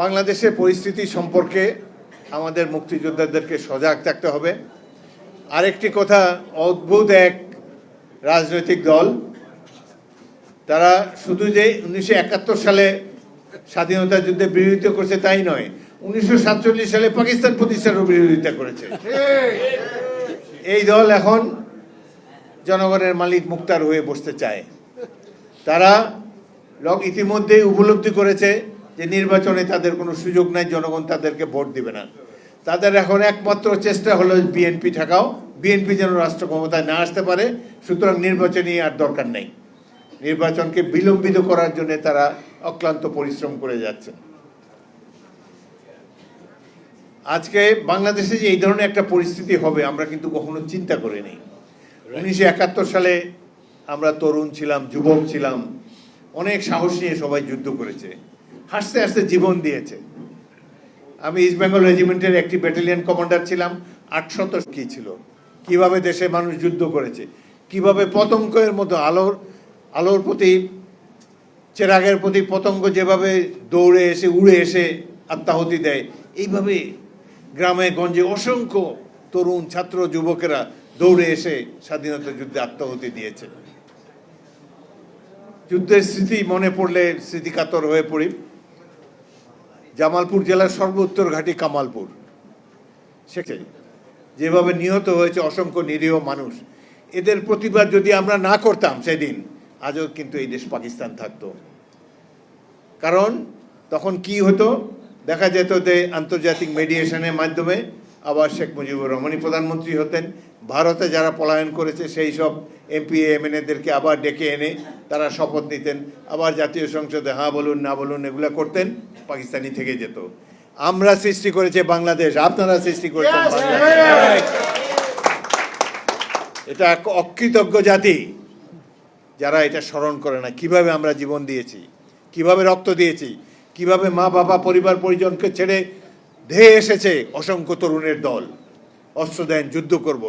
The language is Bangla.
বাংলাদেশের পরিস্থিতি সম্পর্কে আমাদের মুক্তিযোদ্ধাদেরকে সজাগ থাকতে হবে। আরেকটি কথা, অদ্ভুত এক রাজনৈতিক দল, তারা শুধু যে 1971 সালে স্বাধীনতা যুদ্ধে বিরোধিতা করেছে তাই নয়, 1947 সালে পাকিস্তান প্রতিষ্ঠারও বিরোধিতা করেছে। এই দল এখন জনগণের মালিক মুক্তার হয়ে বসতে চায়। তারা ইতিমধ্যেই উপলব্ধি করেছে যে নির্বাচনে তাদের কোনো সুযোগ নাই, জনগণ তাদেরকে ভোট দিবে না। তাদের এখন একমাত্র চেষ্টা হলো বিএনপি ঠেকাও, বিএনপি যেন রাষ্ট্র ক্ষমতায় না আসতে পারে। সুতরাং নির্বাচনী আর দরকার নেই, নির্বাচনকে বিলম্বিত করার জন্য তারা অক্লান্ত পরিশ্রম করে যাচ্ছে। আজকে বাংলাদেশে যে এই ধরনের একটা পরিস্থিতি হবে আমরা কিন্তু কখনো চিন্তা করিনি। 1971 সালে আমরা তরুণ ছিলাম, যুবক ছিলাম, অনেক সাহস নিয়ে সবাই যুদ্ধ করেছে, হাসতে হাসতে জীবন দিয়েছে। আমি ইস্ট বেঙ্গল রেজিমেন্টের একটি ব্যাটালিয়ন কমান্ডার ছিলাম। 800 কি ছিল, কিভাবে দেশে মানুষ যুদ্ধ করেছে, কিভাবে পতঙ্গের মতো আলোর প্রতি, চেরাগের প্রতি পতঙ্গ যেভাবে দৌড়ে এসে উড়ে এসে আত্মাহুতি দেয়, এইভাবে গ্রামে গঞ্জে অসংখ্য তরুণ ছাত্র যুবকেরা দৌড়ে এসে স্বাধীনতা যুদ্ধে আত্মাহুতি দিয়েছে। যুদ্ধের স্মৃতি মনে পড়লে স্মৃতিকাতর হয়ে পড়ি। জামালপুর জেলার সর্বোত্তর ঘাটি কামালপুর, সেখানে যেভাবে নিহত হয়েছে অসংখ্য নিরীহ মানুষ, এদের প্রতিবাদ যদি আমরা না করতাম সেদিন, আজও কিন্তু এই দেশ পাকিস্তান থাকতো। কারণ তখন কি হতো, দেখা যেত যে আন্তর্জাতিক মিডিয়েশনের মাধ্যমে আবার শেখ মুজিবুর রহমানই প্রধানমন্ত্রী হতেন। ভারতে যারা পলায়ন করেছে সেই সব এমপি এমএনএদেরকে আবার ডেকে এনে তারা শপথ নিতেন, আবার জাতীয় সংসদে হ্যাঁ বলুন না বলুন এগুলা করতেন, পাকিস্তানি থেকে যেত। আমরা সৃষ্টি করেছে বাংলাদেশ, আপনারা সৃষ্টি করেছেন বাংলাদেশ। এটা এক অকৃতজ্ঞ জাতি যারা এটা স্মরণ করে না, কিভাবে আমরা জীবন দিয়েছি, কিভাবে রক্ত দিয়েছি, কিভাবে মা বাবা পরিবার পরিজনকে ছেড়ে ধেয়ে এসেছে অসংখ্য তরুণের দল, অস্ত্র দেন, যুদ্ধ করব।